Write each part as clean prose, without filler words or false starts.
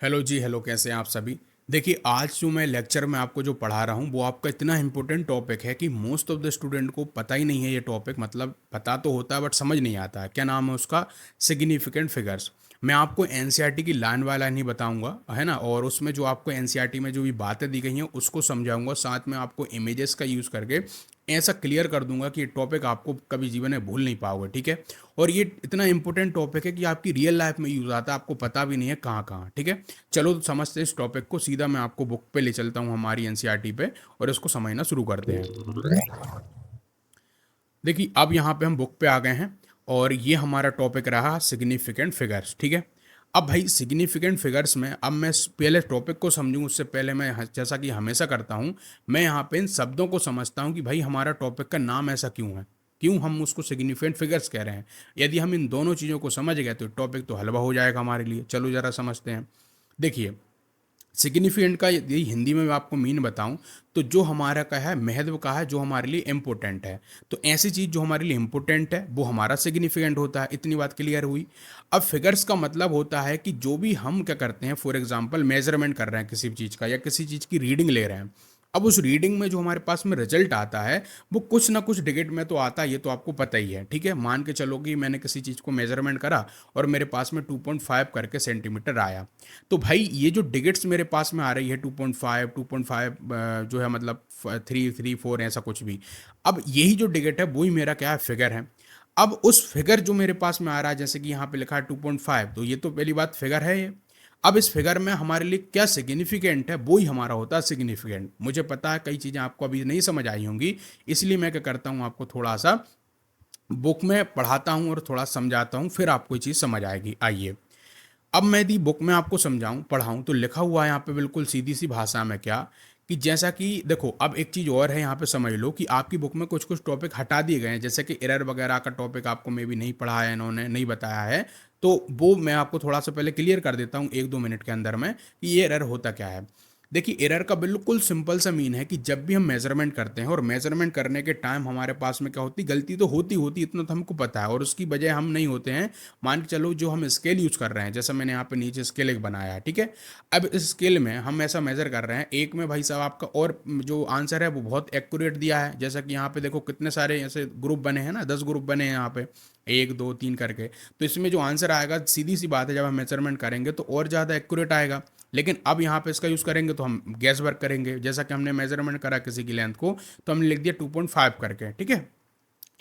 Hello जी, hello, कैसे हैं आप सभी। देखिए, आज जो मैं लेक्चर में आपको जो पढ़ा रहा हूँ वो आपका इतना इम्पोर्टेंट टॉपिक है कि मोस्ट ऑफ द स्टूडेंट को पता ही नहीं है। ये टॉपिक मतलब पता तो होता है बट समझ नहीं आता है। क्या नाम है उसका? Significant figures. मैं आपको एनसीईआरटी की लाइन बाय लाइन ही बताऊंगा, है ना, और उसमें जो आपको एनसीईआरटी में जो भी बातें दी गई हैं उसको समझाऊंगा, साथ में आपको इमेजेस का यूज़ करके ऐसा क्लियर कर दूंगा कि ये टॉपिक आपको कभी जीवन में भूल नहीं पाओगे, ठीक है। और ये इतना इंपॉर्टेंट टॉपिक है कि आपकी रियल लाइफ में यूज़ आता है, आपको पता भी नहीं है कहाँ कहाँ, ठीक है। चलो तो समझते हैं इस टॉपिक को। सीधा मैं आपको बुक पे ले चलता हूँ, हमारी एनसीईआरटी पे, और इसको समझना शुरू करते हैं। देखिए, अब यहाँ पे हम बुक पे आ गए हैं और ये हमारा टॉपिक रहा सिग्निफिकेंट फिगर्स, ठीक है। अब भाई सिग्निफिकेंट फिगर्स में अब मैं पहले टॉपिक को समझूं उससे पहले मैं जैसा कि हमेशा करता हूं, मैं यहाँ पे इन शब्दों को समझता हूं कि भाई हमारा टॉपिक का नाम ऐसा क्यों है, क्यों हम उसको सिग्निफिकेंट फिगर्स कह रहे हैं। यदि हम इन दोनों चीज़ों को समझ गए तो टॉपिक तो हलवा हो जाएगा हमारे लिए। चलो ज़रा समझते हैं। देखिए, सिग्निफिकेंट का यदि हिंदी में मैं आपको मीन बताऊं तो जो हमारा का है महत्व का है, जो हमारे लिए इम्पोर्टेंट है। तो ऐसी चीज़ जो हमारे लिए इम्पोर्टेंट है वो हमारा सिग्निफिकेंट होता है। इतनी बात क्लियर हुई। अब फिगर्स का मतलब होता है कि जो भी हम क्या करते हैं, फॉर एग्जांपल मेजरमेंट कर रहे हैं किसी चीज़ का या किसी चीज़ की रीडिंग ले रहे हैं। अब उस रीडिंग में जो हमारे पास में रिजल्ट आता है वो कुछ ना कुछ डिजिट में तो आता है, ये तो आपको पता ही है, ठीक है। मान के चलो कि मैंने किसी चीज़ को मेजरमेंट करा और मेरे पास में 2.5 करके सेंटीमीटर आया। तो भाई ये जो डिजिट्स मेरे पास में आ रही है 2.5 2.5 जो है मतलब 3 3 4 ऐसा कुछ भी। अब यही जो डिजिट है वही मेरा क्या है, फिगर है। अब उस फिगर जो मेरे पास में आ रहा है, जैसे कि यहाँ पे लिखा है 2.5, तो ये तो पहली बात फिगर है ये। अब इस फिगर में हमारे लिए क्या सिग्निफिकेंट है, वो ही हमारा होता है सिग्निफिकेंट। मुझे पता है कई चीज़ें आपको अभी नहीं समझ आई होंगी, इसलिए मैं क्या करता हूँ आपको थोड़ा सा बुक में पढ़ाता हूँ और थोड़ा समझाता हूँ, फिर आपको ये चीज़ समझ आएगी। आइए, अब मैं यदि बुक में आपको समझाऊं पढ़ाऊं तो लिखा हुआ है यहाँ पे बिल्कुल सीधी सी भाषा में क्या, कि जैसा कि देखो, अब एक चीज़ और है यहाँ पे समझ लो कि आपकी बुक में कुछ कुछ टॉपिक हटा दिए गए हैं, जैसे कि एरर वगैरह का टॉपिक आपको मे भी नहीं पढ़ाया है, इन्होंने नहीं बताया है। तो वो मैं आपको थोड़ा सा पहले क्लियर कर देता हूँ 1 2 मिनट के अंदर में कि ये एरर होता क्या है। देखिए, एरर का बिल्कुल सिंपल सा मीन है कि जब भी हम मेजरमेंट करते हैं और मेजरमेंट करने के टाइम हमारे पास में क्या होती, गलती तो होती होती, इतना तो हमको पता है, और उसकी बजाय हम नहीं होते हैं। मान के चलो जो हम स्केल यूज कर रहे हैं, जैसा मैंने यहाँ पे नीचे स्केल एक बनाया है, ठीक है। अब इस स्केल में हम ऐसा मेजर कर रहे हैं, एक में भाई साहब आपका और जो आंसर है वो बहुत एक्यूरेट दिया है। जैसा कि यहाँ पे देखो कितने सारे ऐसे ग्रुप बने हैं ना, 10 ग्रुप बने हैं यहाँ पे, 1 2 3 करके। तो इसमें जो आंसर आएगा, सीधी सी बात है, जब हम मेजरमेंट करेंगे तो और ज़्यादा एक्यूरेट आएगा। लेकिन अब यहाँ पे इसका यूज़ करेंगे तो हम गैस वर्क करेंगे। जैसा कि हमने मेजरमेंट करा किसी की लेंथ को, तो हमने लिख दिया 2.5 करके, ठीक है।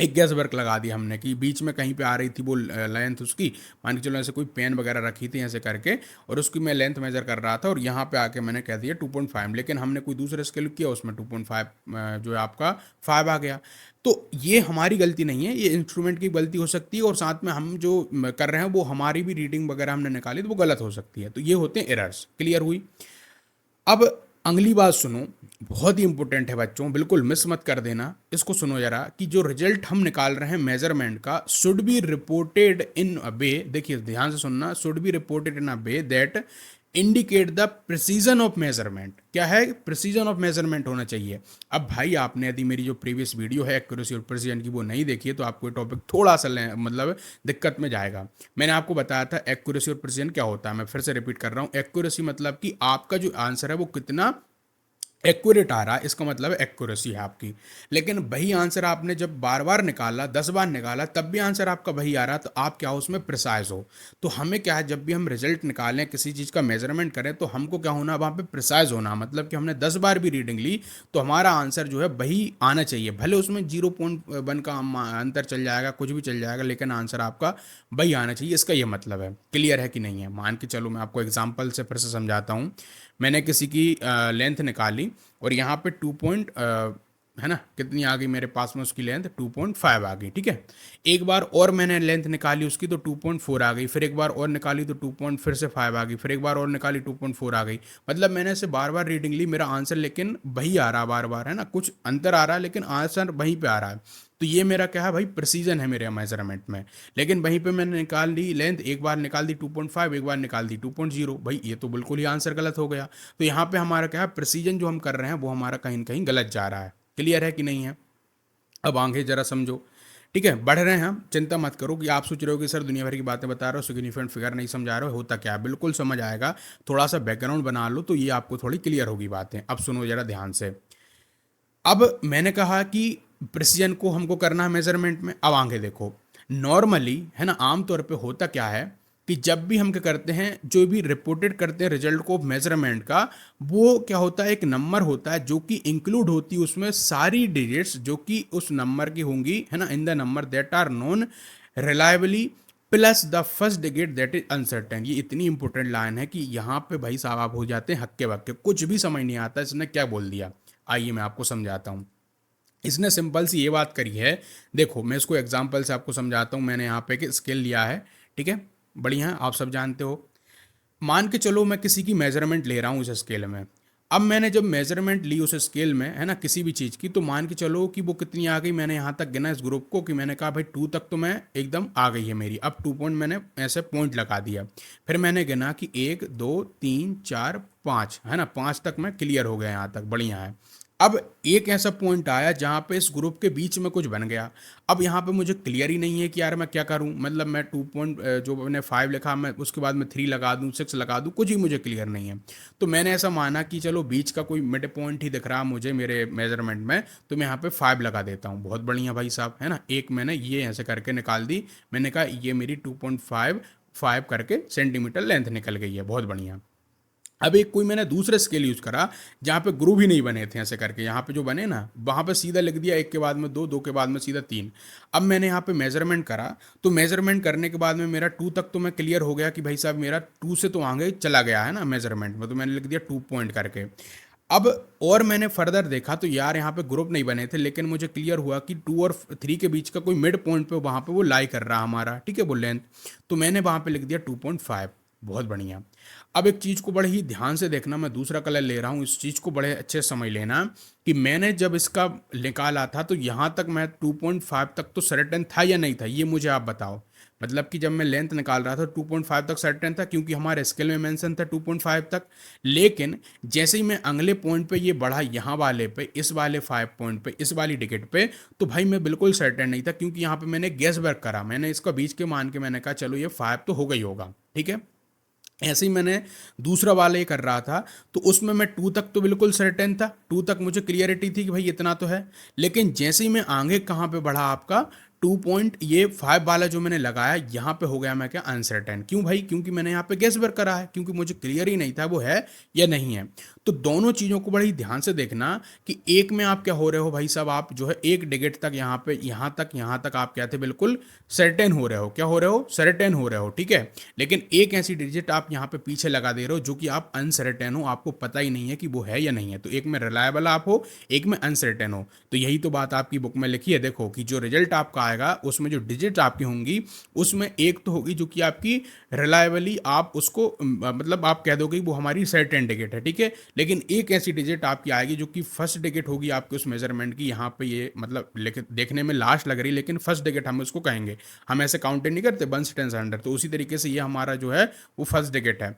एक गैस वर्क लगा दिया हमने कि बीच में कहीं पे आ रही थी वो लेंथ उसकी। मान के चलो ऐसे कोई पेन वगैरह रखी थी ऐसे करके, और उसकी मैं लेंथ मेजर कर रहा था और यहाँ पे आके मैंने कह दिया 2.5, लेकिन हमने कोई दूसरे स्केल किया उसमें 2.5 जो है आपका 5 आ गया। तो ये हमारी गलती नहीं है, ये इंस्ट्रूमेंट की गलती हो सकती है, और साथ में हम जो कर रहे हैं वो हमारी भी रीडिंग वगैरह हमने निकाली तो वो गलत हो सकती है। तो ये होते हैं एरर्स। क्लियर हुई। अब अगली बात सुनो, बहुत ही इंपॉर्टेंट है बच्चों, बिल्कुल मिस मत कर देना। इसको सुनो जरा कि जो रिजल्ट हम निकाल रहे हैं मेजरमेंट का, शुड बी रिपोर्टेड इन अ वे, देखिए ध्यान से सुनना, should be reported in a way that indicate the precision of measurement. क्या है? प्रिसीजन ऑफ मेजरमेंट होना चाहिए। अब भाई आपने यदि मेरी जो प्रीवियस वीडियो है एक्यूरेसी और प्रिसीजन की वो नहीं देखी है तो आपको ये टॉपिक थोड़ा सा मतलब दिक्कत में जाएगा। मैंने आपको बताया था एक्यूरेसी और प्रिसीजन क्या होता है, मैं फिर से रिपीट कर रहा हूँ। एक्यूरेसी मतलब कि आपका जो आंसर है वो कितना एक्यूरेट आ रहा है, इसका मतलब एक्यूरेसी है आपकी। लेकिन वही आंसर आपने जब बार बार निकाला, 10 बार निकाला, तब भी आंसर आपका वही आ रहा, तो आप क्या हो, उसमें प्रिसाइज हो। तो हमें क्या है, जब भी हम रिजल्ट निकालें किसी चीज़ का मेजरमेंट करें तो हमको क्या होना, वहाँ पे प्रिसाइज होना, मतलब कि हमने 10 बार भी रीडिंग ली तो हमारा आंसर जो है वही आना चाहिए। भले उसमें 0.1 का अंतर चल जाएगा, कुछ भी चल जाएगा, लेकिन आंसर आपका वही आना चाहिए। इसका ये मतलब है। क्लियर है कि नहीं है? मान के चलो मैं आपको एग्जाम्पल से फिर से समझाता हूँ। मैंने किसी की लेंथ निकाली और यहाँ पे 2 है ना, कितनी आ गई मेरे पास में उसकी लेंथ, 2.5 आ गई, ठीक है। एक बार और मैंने लेंथ निकाली उसकी तो 2.4 आ गई, फिर एक बार और निकाली तो 2. फिर से 5 आ गई, फिर एक बार और निकाली 2.4 आ गई। मतलब मैंने ऐसे बार बार रीडिंग ली, मेरा आंसर लेकिन वही आ रहा बार बार, है ना, कुछ अंतर आ रहा है लेकिन आंसर वहीं पे आ रहा है। तो ये मेरा क्या है भाई, प्रिसीजन है मेरे मेजरमेंट में। लेकिन वहीं पे मैंने निकाल ली लेंथ, एक बार निकाल दी 2.5, एक बार निकाल दी 2.0, भाई ये तो बिल्कुल ही आंसर गलत हो गया। तो यहाँ पे हमारा क्या है, प्रिसीजन जो हम कर रहे हैं वो हमारा कहीं ना कहीं गलत जा रहा है। क्लियर है कि नहीं है? अब आगे जरा समझो। ठीक है, बढ़ रहे हैं हम, चिंता मत करो कि आप सोच रहे हो कि सर दुनिया भर की बातें बता रहे हो, सिग्निफिकेंट फिगर नहीं समझा रहे हो, होता क्या है, बिल्कुल समझ आएगा। थोड़ा सा बैकग्राउंड बना लो तो ये आपको थोड़ी क्लियर होगी बातें। अब सुनो जरा ध्यान से। अब मैंने कहा कि प्रिसीजन को हमको करना है मेजरमेंट में। अब आगे देखो, नॉर्मली है ना, आमतौर पे होता क्या है कि जब भी हम क्या करते हैं, जो भी रिपोर्टेड करते हैं रिजल्ट को मेजरमेंट का, वो क्या होता है, एक नंबर होता है जो कि इंक्लूड होती है उसमें सारी डिजिट्स जो कि उस नंबर की होंगी, है ना, in the number that are known reliably plus the first digit that is uncertain. ये इतनी इंपॉर्टेंट लाइन है कि यहाँ पे भाई साहब आप हो जाते हैं हक्के बक्के, कुछ भी समझ नहीं आता इसने क्या बोल दिया। आइए मैं आपको समझाता हूँ। इसने सिंपल सी ये बात करी है, देखो मैं इसको एग्जांपल से आपको समझाता हूँ। मैंने यहाँ पे एक स्केल लिया है, ठीक है, बढ़िया है, आप सब जानते हो। मान के चलो मैं किसी की मेजरमेंट ले रहा हूँ उस स्केल में। अब मैंने जब मेजरमेंट ली उस स्केल में, है ना, किसी भी चीज़ की, तो मान के चलो कि वो कितनी आ गई। मैंने यहाँ तक गिना इस ग्रुप को कि मैंने कहा भाई 2 तक तो मैं एकदम आ गई है मेरी। अब 2 पॉइंट मैंने ऐसे पॉइंट लगा दिया। फिर मैंने गिना कि 1 2 3 4 5, है ना, 5 तक मैं क्लियर हो गया, यहाँ तक बढ़िया है। अब एक ऐसा पॉइंट आया जहाँ पे इस ग्रुप के बीच में कुछ बन गया। अब यहाँ पे मुझे क्लियर ही नहीं है कि यार मैं क्या करूँ, मतलब मैं 2 पॉइंट जो मैंने 5 लिखा, मैं उसके बाद में 3 लगा दूँ, 6 लगा दूँ, कुछ ही मुझे क्लियर नहीं है। तो मैंने ऐसा माना कि चलो बीच का कोई मिड पॉइंट ही दिख रहा मुझे मेरे मेजरमेंट में, तो मैं यहाँ पे 5 लगा देता हूँ। बहुत बढ़िया भाई साहब, है ना, एक मैंने ये ऐसे करके निकाल दी। मैंने कहा ये मेरी 2.5 5 करके सेंटीमीटर लेंथ निकल गई है, बहुत बढ़िया। अब एक कोई मैंने दूसरा स्केल यूज करा जहाँ पे ग्रुप ही नहीं बने थे ऐसे करके, यहाँ पे जो बने ना वहाँ पे सीधा लिख दिया, एक के बाद में दो, दो के बाद में सीधा 3। अब मैंने यहाँ पे मेजरमेंट करा, तो मेजरमेंट करने के बाद में मेरा 2 तक तो मैं क्लियर हो गया कि भाई साहब मेरा 2 से तो आगे चला गया है ना मेजरमेंट में, तो मैंने लिख दिया 2 पॉइंट करके। अब और मैंने फर्दर देखा तो यार यहाँ पे ग्रुप नहीं बने थे, लेकिन मुझे क्लियर हुआ कि 2 और 3 के बीच का कोई मिड पॉइंट पे वहाँ पे वो लाई कर रहा हमारा, ठीक है, वो लेंथ। तो मैंने वहाँ पे लिख दिया 2.5। बहुत बढ़िया। अब एक चीज़ को बड़े ही ध्यान से देखना, मैं दूसरा कलर ले रहा हूँ, इस चीज़ को बड़े अच्छे से समझ लेना कि मैंने जब इसका निकाला था तो यहाँ तक मैं 2.5 तक तो सर्टेन था या नहीं था, ये मुझे आप बताओ। मतलब कि जब मैं लेंथ निकाल रहा था 2.5 तक सर्टेन था, क्योंकि हमारे स्केल में मेंशन था 2.5 तक। लेकिन जैसे ही मैं अगले पॉइंट पे ये बढ़ा, यहाँ वाले पे, इस वाले 5 पॉइंट पे, इस वाली टिकट पे, तो भाई मैं बिल्कुल सर्टेन नहीं था, क्योंकि यहाँ पे मैंने गेस वर्क करा, मैंने इसका बीच के मान के मैंने कहा चलो ये 5 तो हो गई होगा, ठीक है। ऐसे ही मैंने दूसरा वाला ये कर रहा था, तो उसमें मैं 2 तक तो बिल्कुल सर्टेन था, 2 तक मुझे क्लियरिटी थी कि भाई इतना तो है। लेकिन जैसे ही मैं आगे कहाँ पे बढ़ा, आपका 2 पॉइंट ये 5 वाला जो मैंने लगाया, यहाँ पे हो गया मैं क्या, अनसर्टेन। क्यों भाई, क्योंकि मैंने यहाँ पे गेस वर्क करा है, क्योंकि मुझे क्लियर ही नहीं था वो है या नहीं है। तो दोनों चीज़ों को बड़ी ध्यान से देखना कि एक में आप क्या हो रहे हो भाई साहब, आप जो है एक डिजिट तक यहाँ पे, यहाँ तक आप क्या थे, बिल्कुल सर्टेन हो रहे हो। क्या हो रहे हो, सर्टेन हो रहे हो, ठीक है। लेकिन एक ऐसी डिजिट आप यहाँ पे पीछे लगा दे रहे हो जो कि आप अनसर्टेन हो, आपको पता ही नहीं है कि वो है या नहीं है। तो एक में रिलायबल आप हो, एक में अनसर्टेन हो। तो यही तो बात आपकी बुक में लिखी है, देखो कि जो रिजल्ट आपका आएगा उसमें जो डिजिट आपकी होंगी, उसमें एक तो होगी जो कि आपकी रिलायबली आप उसको मतलब आप कह दोगे वो हमारी सर्टेन डिजिट है, ठीक है। लेकिन एक ऐसी डिजिट आपकी आएगी जो कि फर्स्ट डिजिट होगी आपके उस मेजरमेंट की, यहाँ पे ये मतलब देखने में लास्ट लग रही, लेकिन फर्स्ट डिजिट हम उसको कहेंगे। हम ऐसे काउंटिंग नहीं करते 1 से 10 अंडर, तो उसी तरीके से ये हमारा जो है वो फर्स्ट डिजिट है,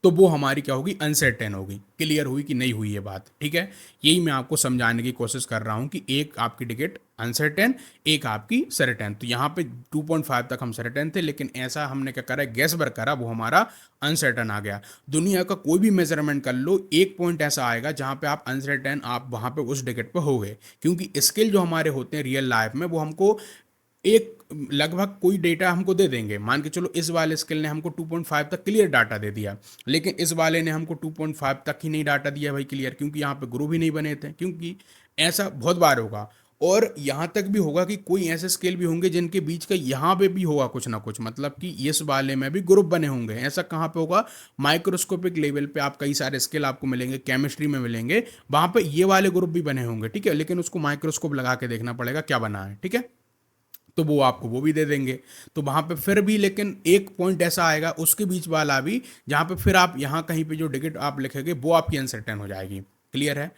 तो वो हमारी क्या होगी, अनसर्टेन होगी। क्लियर हुई कि नहीं हुई ये बात, ठीक है। यही मैं आपको समझाने की कोशिश कर रहा हूँ कि एक आपकी टिकट अनसर्टेन, एक आपकी सर्टेन। तो यहाँ पे 2.5 तक हम सर्टेन थे, लेकिन ऐसा हमने क्या करा, गैस वर्क करा, वो हमारा अनसर्टेन आ गया। दुनिया का कोई भी मेजरमेंट कर लो, एक पॉइंट ऐसा आएगा जहाँ पे आप अनसर्टेन, आप वहाँ पे उस टिकट पे हो गए, क्योंकि स्किल जो हमारे होते हैं रियल लाइफ में, वो हमको एक लगभग कोई डेटा हमको दे देंगे। मान के चलो इस वाले स्किल ने हमको 2.5 तक क्लियर डाटा दे दिया, लेकिन इस वाले ने हमको 2.5 तक ही नहीं डाटा दिया भाई क्लियर, क्योंकि यहाँ पे ग्रुप ही नहीं बने थे। क्योंकि ऐसा बहुत बार होगा, और यहाँ तक भी होगा कि कोई ऐसे स्केल भी होंगे जिनके बीच का यहाँ पे भी होगा कुछ ना कुछ, मतलब कि इस वाले में भी ग्रुप बने होंगे। ऐसा कहाँ पे होगा, माइक्रोस्कोपिक लेवल पे आप कई सारे स्केल आपको मिलेंगे, केमिस्ट्री में मिलेंगे, वहाँ पे ये वाले ग्रुप भी बने होंगे, ठीक है। लेकिन उसको माइक्रोस्कोप लगा के देखना पड़ेगा क्या बना है, ठीक है। तो वो आपको वो भी दे देंगे। तो वहाँ पे फिर भी लेकिन एक पॉइंट ऐसा आएगा उसके बीच वाला भी, जहाँ पे फिर आप यहाँ कहीं पे जो डिजिट आप लिखेंगे वो आपकी अनसर्टेन हो जाएगी। क्लियर है।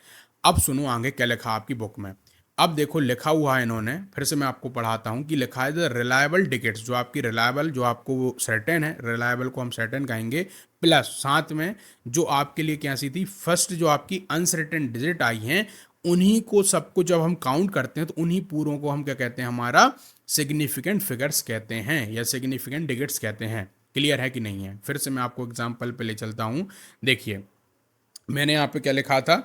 अब सुनो आगे क्या लिखा आपकी बुक में। अब देखो लिखा हुआ है इन्होंने, फिर से मैं आपको पढ़ाता हूँ कि लिखा है द रिलायबल डिजिट्स, जो आपकी रिलायबल, जो आपको वो सर्टेन है, रिलायबल को हम सर्टेन कहेंगे, प्लस साथ में जो आपके लिए क्या सी थी, फर्स्ट जो आपकी अनसर्टेन डिजिट आई हैं, उन्हीं को सबको जब हम काउंट करते हैं तो उन्हीं पूरों को हम क्या कहते हैं, हमारा सिग्निफिकेंट फिगर्स कहते हैं या सिग्निफिकेंट डिजिट्स कहते हैं। क्लियर है कि नहीं है? फिर से मैं आपको एग्जांपल पे ले चलता हूँ। देखिए मैंने यहाँ पे क्या लिखा था,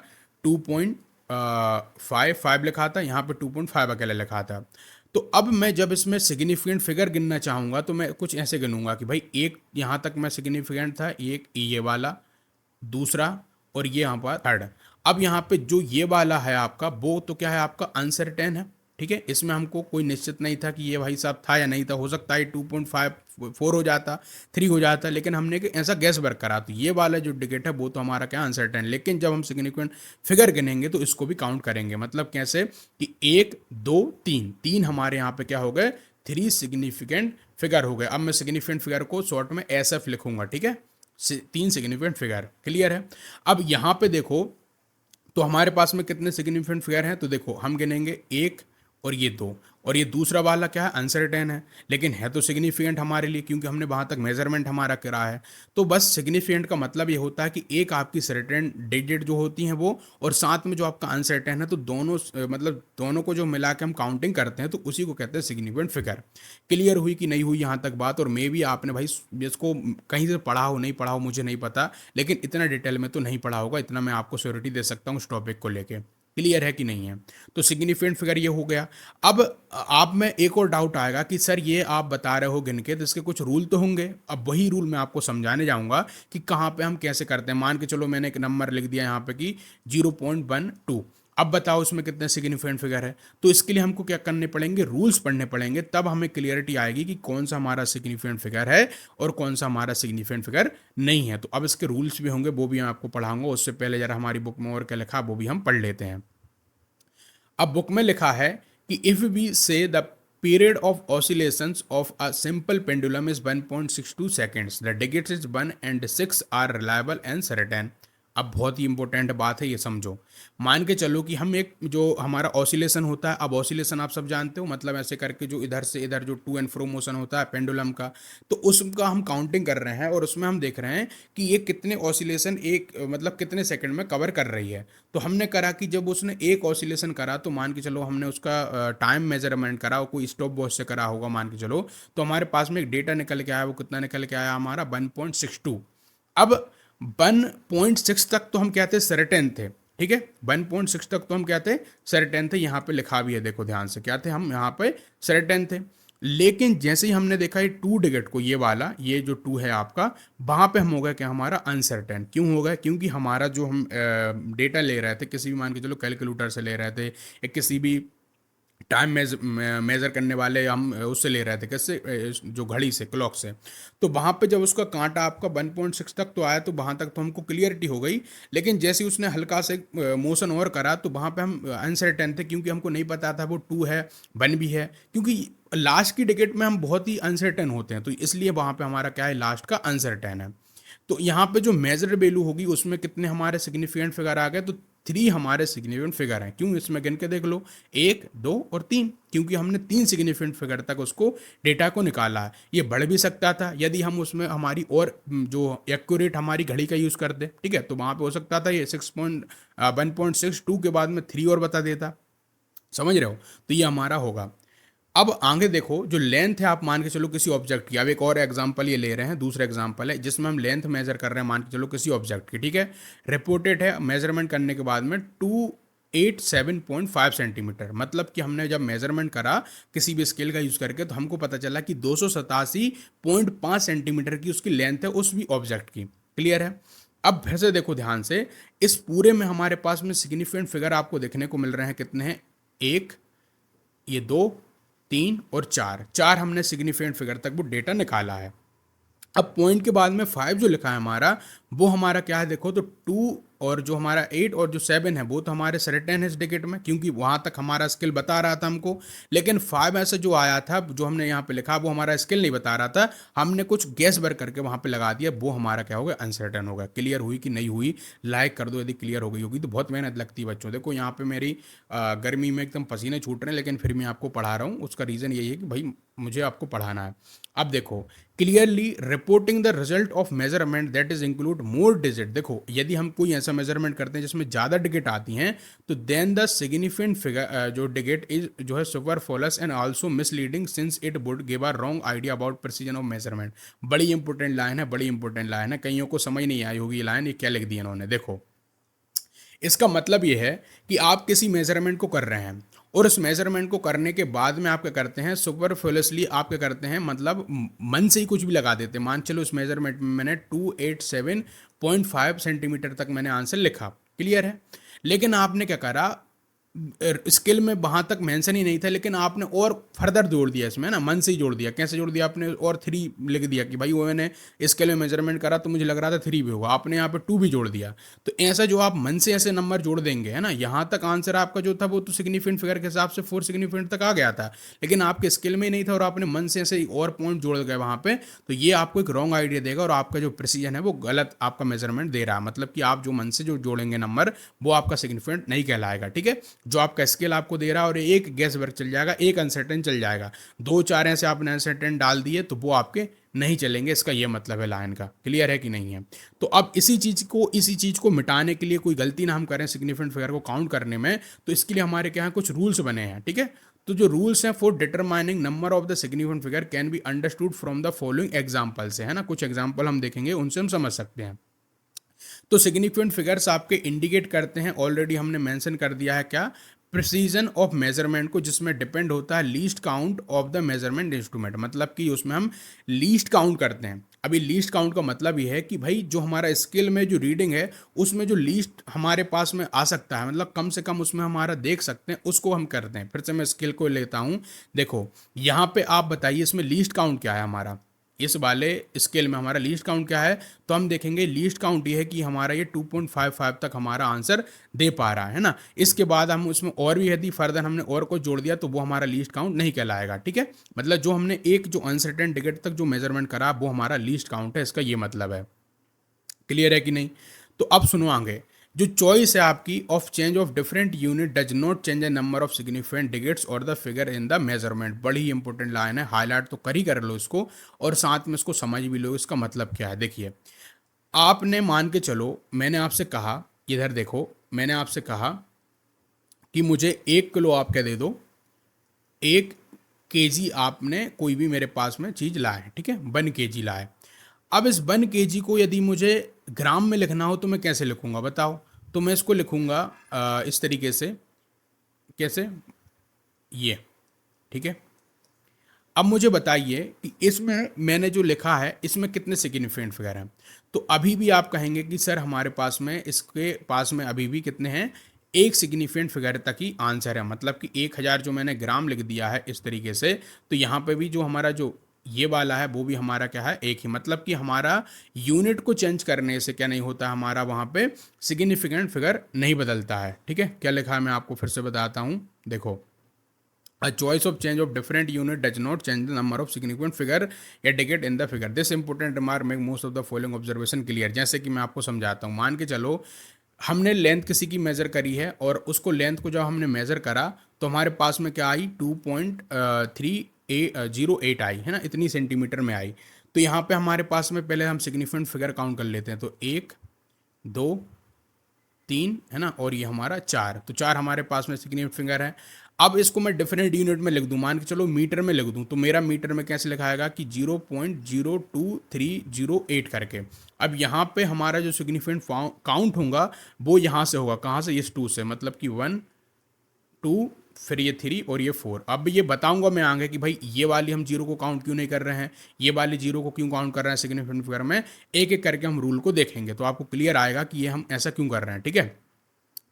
2.55 लिखा था, यहाँ पे 2.5 अकेला लिखा था। तो अब मैं जब इसमें सिग्निफिकेंट फिगर गिनना चाहूँगा तो मैं कुछ ऐसे गिनूंगा कि भाई एक यहाँ तक मैं सिग्निफिकेंट था, एक ये वाला, दूसरा, और ये यहाँ पर थर्ड। अब यहाँ पे जो ये वाला है आपका, वो तो क्या है आपका अनसर्टेन है। ठीक है, इसमें हमको कोई निश्चित नहीं था कि ये भाई साहब था या नहीं था, हो सकता है 2.54 हो जाता, 3 हो जाता, लेकिन हमने ऐसा गैस वर्क करा। तो ये वाला जो डिजिट है वो तो हमारा क्या अनसर्टेन, लेकिन जब हम सिग्निफिकेंट फिगर गिनेंगे तो इसको भी काउंट करेंगे। मतलब कैसे कि 1 2 3 हमारे यहाँ पे क्या हो गए, 3 सिग्निफिकेंट फिगर हो गए। अब मैं सिग्निफिकेंट फिगर को शॉर्ट में SF लिखूंगा। ठीक है, 3 सिग्निफिकेंट फिगर। क्लियर है? अब यहाँ पे देखो तो हमारे पास में कितने सिग्निफिकेंट फिगर हैं, तो देखो हम गिनेंगे 1 और ये 2, और ये दूसरा वाला क्या है, अनसर्टेन है, लेकिन है तो सिग्निफिकेंट हमारे लिए क्योंकि हमने वहाँ तक मेजरमेंट हमारा करा है। तो बस सिग्निफिकेंट का मतलब ये होता है कि एक आपकी सर्टेन डिजिट जो होती हैं वो, और साथ में जो आपका अनसर्टेन है, तो दोनों मतलब दोनों को जो मिला के हम काउंटिंग करते हैं तो उसी को कहते हैं सिग्निफिकेंट फिगर। क्लियर हुई कि नहीं हुई यहाँ तक बात? और मे भी आपने भाई इसको कहीं से पढ़ा हो, नहीं पढ़ा हो मुझे नहीं पता, लेकिन इतना डिटेल में तो नहीं पढ़ा होगा, इतना मैं आपको श्योरिटी दे सकता हूँ उस टॉपिक को लेके। क्लियर है कि नहीं है? तो सिग्निफिकेंट फिगर ये हो गया। अब आप में एक और डाउट आएगा कि सर ये आप बता रहे हो गिन के, तो इसके कुछ रूल तो होंगे। अब वही रूल मैं आपको समझाने जाऊंगा कि कहाँ पे हम कैसे करते हैं। मान के चलो मैंने एक नंबर लिख दिया यहाँ पे कि 0.12, अब बताओ उसमें कितने सिग्निफिकेंट फिगर है। तो इसके लिए हमको क्या करने पड़ेंगे, रूल्स पढ़ने पड़ेंगे, तब हमें क्लियरिटी आएगी कि कौन सा हमारा सिग्निफिकेंट फिगर है और कौन सा हमारा सिग्निफिकेंट फिगर नहीं है। तो अब इसके रूल्स भी होंगे, वो भी मैं आपको पढ़ाऊंगा। उससे पहले जरा हमारी बुक में और क्या लिखा वो भी हम पढ़ लेते हैं। अब बुक में लिखा है कि if we say the period of oscillations of a simple pendulum is 1.62 seconds, the digits is 1 and 6 are reliable and certain. अब बहुत ही इंपॉर्टेंट बात है, ये समझो। मान के चलो कि हम एक जो हमारा ऑसिलेशन होता है, अब ऑसिलेशन आप सब जानते हो, मतलब ऐसे करके जो इधर से इधर जो टू एंड फ्रो मोशन होता है पेंडुलम का, तो उसका हम काउंटिंग कर रहे हैं और उसमें हम देख रहे हैं कि ये कितने ऑसिलेशन एक मतलब कितने सेकंड में कवर कर रही है। तो हमने करा कि जब उसने एक ऑसिलेशन करा तो मान के चलो हमने उसका टाइम मेजरमेंट करा, कोई स्टॉप वॉच से करा होगा मान के चलो, तो हमारे पास में एक डेटा निकल के आया। वो कितना निकल के आया हमारा, 1.62। अब 1.6 तक तो हम क्या थे, सर्टेन थे। ठीक है, 1.6 तक तो हम क्या थे, सर्टेन थे। यहाँ पे लिखा भी है, देखो ध्यान से, क्या थे हम यहाँ पे, सर्टेन थे। लेकिन जैसे ही हमने देखा ये 2 डिजिट को, ये वाला, ये जो 2 है आपका, वहाँ पे हम हो गए क्या, हमारा अनसर्टेन। क्यों हो गया? क्योंकि हमारा जो हम डेटा ले रहे थे किसी भी मान के चलो कैलकुलेटर से ले रहे थे या किसी भी टाइम मेजर करने वाले हम उससे ले रहे थे, कैसे, जो घड़ी से, क्लॉक से। तो वहाँ पे जब उसका कांटा आपका 1.6 तक तो आया तो वहाँ तक तो हमको क्लियरिटी हो गई। लेकिन जैसे उसने हल्का से मोशन और करा तो वहाँ पे हम अनसर्टेन थे, क्योंकि हमको नहीं पता था वो 2 है 1 भी है, क्योंकि लास्ट की डिजिट में हम बहुत ही अनसर्टेन होते हैं, तो इसलिए वहाँ पे हमारा क्या है, लास्ट का अनसर्टेन है। तो यहाँ पे जो मेजर्ड वैल्यू होगी उसमें कितने हमारे सिग्निफिकेंट फिगर आ गए, तो 3 हमारे सिग्निफिकेंट फिगर हैं। क्यों? इसमें गिन के देख लो, 1 2 और 3, क्योंकि हमने 3 सिग्निफिकेंट फिगर तक उसको डेटा को निकाला है। ये बढ़ भी सकता था यदि हम उसमें हमारी और जो एक्यूरेट हमारी घड़ी का यूज़ करते। ठीक है, तो वहाँ पे हो सकता था ये 1.62 के बाद में 3 और बता देता। समझ रहे हो? तो ये हमारा होगा। अब आगे देखो, जो लेंथ है आप मान के चलो किसी ऑब्जेक्ट की, अब एक और एग्जांपल ये ले रहे हैं, दूसरा एग्जांपल है जिसमें हम लेंथ मेजर कर रहे हैं मान के चलो किसी ऑब्जेक्ट की। ठीक है, रिपोर्टेड है मेजरमेंट करने के बाद में 287.5 सेंटीमीटर, मतलब कि हमने जब मेजरमेंट करा किसी भी स्केल का यूज़ करके तो हमको पता चला कि 287.5 सेंटीमीटर की उसकी लेंथ है उस भी ऑब्जेक्ट की। क्लियर है? अब फिर से देखो ध्यान से, इस पूरे में हमारे पास में सिग्निफिकेंट फिगर आपको देखने को मिल रहे हैं, कितने हैं, 1, ये 2, 3 और 4, 4 हमने सिग्निफिकेंट फिगर तक वो डेटा निकाला है। अब पॉइंट के बाद में 5 जो लिखा है हमारा, वो हमारा क्या है, देखो तो 2 और जो हमारा 8 और जो 7 है वो तो हमारे सर्टेन है इस डिजिट में, क्योंकि वहाँ तक हमारा स्किल बता रहा था हमको। लेकिन 5 ऐसे जो आया था, जो हमने यहाँ पे लिखा, वो हमारा स्किल नहीं बता रहा था, हमने कुछ गैस बर करके वहाँ पे लगा दिया, वो हमारा क्या होगा, अनसर्टेन होगा। क्लियर हुई कि नहीं हुई? लाइक कर दो यदि क्लियर हो गई होगी। तो बहुत मेहनत लगती है बच्चों, देखो यहाँ पे मेरी गर्मी में एकदम पसीने छूट रहे हैं, लेकिन फिर मैं आपको पढ़ा रहा हूँ। उसका रीज़न यही है कि भाई मुझे आपको पढ़ाना है। अब देखो, clearly reporting the result of measurement that is include count more digit, देखो यदि हम कोई ऐसा मेजरमेंट करते हैं जिसमें ज़्यादा डिजिट आती हैं तो देन द सिग्निफिकेंट फिगर जो डिजिट इज जो है superfluous and also misleading since it would give a wrong idea about precision of measurement. बड़ी इंपॉर्टेंट लाइन है, बड़ी इंपॉर्टेंट लाइन है, कईयों को समझ नहीं आई होगी ये लाइन, ये क्या लिख दी इन्होंने। देखो इसका मतलब ये है कि आप किसी मेजरमेंट को कर रहे हैं और उस मेजरमेंट को करने के बाद में आप क्या करते हैं, सुपरफ्लुअसली आप क्या करते हैं, मतलब मन से ही कुछ भी लगा देते हैं। मान चलो उस मेजरमेंट में मैंने 287.5 सेंटीमीटर तक मैंने आंसर लिखा, क्लियर है, लेकिन आपने क्या करा, स्किल में वहाँ तक मेंशन ही नहीं था लेकिन आपने और फर्दर जोड़ दिया इसमें, ना मन से ही जोड़ दिया। कैसे जोड़ दिया आपने, और 3 लिख दिया कि भाई वो मैंने स्केल में मेजरमेंट करा तो मुझे लग रहा था 3 भी होगा, आपने यहाँ पे 2 भी जोड़ दिया। तो ऐसा जो आप मन से ऐसे नंबर जोड़ देंगे, है ना, यहाँ तक आंसर आपका जो था वो तो सिग्निफिकेंट फिगर के हिसाब से 4 सिग्निफिकेंट तक आ गया था, लेकिन आपके स्किल में ही नहीं था और आपने मन से ऐसे और पॉइंट जोड़ गए वहाँ पे, तो ये आपको एक रॉन्ग आइडिया देगा और आपका जो प्रिसीजन है वो गलत आपका मेजरमेंट दे रहा है। मतलब कि आप जो मन से जो जोड़ेंगे नंबर वो आपका सिग्निफिकेंट नहीं कहलाएगा, ठीक है। जो आपका स्केल आपको दे रहा है और एक गैस वर्क चल जाएगा, एक अनसर्टेन चल जाएगा, 2-4 ऐसे आपने अनसर्टेन डाल दिए तो वो आपके नहीं चलेंगे, इसका ये मतलब है लाइन का, क्लियर है कि नहीं है। तो अब इसी चीज़ को मिटाने के लिए कोई गलती ना हम करें सिग्निफिकेंट फिगर को काउंट करने में, तो इसके लिए हमारे क्या है कुछ रूल्स बने हैं, ठीक है। तो जो रूल्स हैं for determining number of the significant figure can be understood from the following example से, है ना, कुछ एग्जाम्पल हम देखेंगे उनसे हम समझ सकते हैं। तो सिग्निफिकेंट फिगर्स आपके इंडिकेट करते हैं, ऑलरेडी हमने मेंशन कर दिया है क्या, प्रिसीजन ऑफ मेजरमेंट को, जिसमें डिपेंड होता है least count of the measurement instrument, मतलब कि उसमें हम लीस्ट काउंट करते हैं। अभी लीस्ट काउंट का मतलब ये है कि भाई जो हमारा स्केल में जो रीडिंग है उसमें जो लीस्ट हमारे पास में आ सकता है, मतलब कम से कम उसमें हमारा देख सकते हैं, उसको हम करते हैं। फिर से मैं स्केल को लेता हूँ, देखो यहाँ पे आप बताइए इसमें लीस्ट काउंट क्या है हमारा, इस वाले स्केल में हमारा लीस्ट काउंट क्या है, तो हम देखेंगे लीस्ट काउंट ये है कि हमारा ये 2.55 तक हमारा आंसर दे पा रहा है ना। इसके बाद हम उसमें और भी यदि फर्दर हमने और कुछ जोड़ दिया तो वो हमारा लीस्ट काउंट नहीं कहलाएगा, ठीक है। मतलब जो हमने एक जो अनसर्टेन डिजिट तक जो मेजरमेंट करा वो हमारा लीस्ट काउंट है, इसका ये मतलब है, क्लियर है कि नहीं। तो अब सुनो आगे, जो चॉइस है आपकी of change of different unit does not change the number of significant digits और the figure in the measurement. बड़ी ही इंपॉर्टेंट लाइन है, हाईलाइट तो कर लो इसको और साथ में इसको समझ भी लो इसका मतलब क्या है। देखिए आपने मान के चलो, मैंने आपसे कहा, इधर देखो, मैंने आपसे कहा कि मुझे 1 किलो आप क्या दे दो, 1 kg आपने कोई भी मेरे पास में चीज़ लाए, ठीक है, 1 kg लाए। अब इस 1 kg को यदि मुझे ग्राम में लिखना हो तो मैं कैसे लिखूंगा बताओ, तो मैं इसको लिखूंगा इस तरीके से, कैसे, ये, ठीक है। अब मुझे बताइए कि इसमें मैंने जो लिखा है इसमें कितने सिग्निफिकेंट फिगर हैं, तो अभी भी आप कहेंगे कि सर हमारे पास में इसके पास में अभी भी कितने हैं, एक सिग्निफिकेंट फिगर तक ही आंसर है, मतलब कि 1000 जो मैंने ग्राम लिख दिया है इस तरीके से, तो यहाँ पे भी जो हमारा जो ये वाला है वो भी हमारा क्या है एक ही, मतलब कि हमारा यूनिट को चेंज करने से क्या नहीं होता, हमारा वहाँ पे सिग्निफिकेंट फिगर नहीं बदलता है, ठीक है। क्या लिखा है मैं आपको फिर से बताता हूँ, देखो, A choice of change of different unit does not change the number of significant figure या digit in the figure. This important remark make most of the following observation clear. जैसे कि मैं आपको समझाता हूँ, मान के चलो हमने लेंथ किसी की मेज़र करी है और उसको लेंथ को जब हमने मेज़र करा तो हमारे पास में क्या आई, 2.308 आई, है ना, इतनी सेंटीमीटर में आई। तो यहाँ पे हमारे पास में पहले हम सिग्निफिकेंट फिगर काउंट कर लेते हैं, तो 1 2 3, है ना, और ये हमारा 4, तो 4 हमारे पास में सिग्निफिकेंट फिगर है। अब इसको मैं डिफरेंट यूनिट में लिख दूं, मान के चलो मीटर में लिख दूं, तो मेरा मीटर में कैसे लिखाएगा कि 0.02308 करके। अब यहाँ पे हमारा जो सिग्निफिकेंट काउंट होगा वो यहाँ से होगा, कहाँ से, इस 2 से, मतलब कि 1 2 फिर ये 3 और ये 4। अब ये बताऊंगा मैं आगे कि भाई ये वाली हम 0 को काउंट क्यों नहीं कर रहे हैं, ये वाली 0 को क्यों काउंट कर रहे हैं सिग्निफिकेंट फिगर में, एक एक करके हम रूल को देखेंगे तो आपको क्लियर आएगा कि ये हम ऐसा क्यों कर रहे हैं, ठीक है।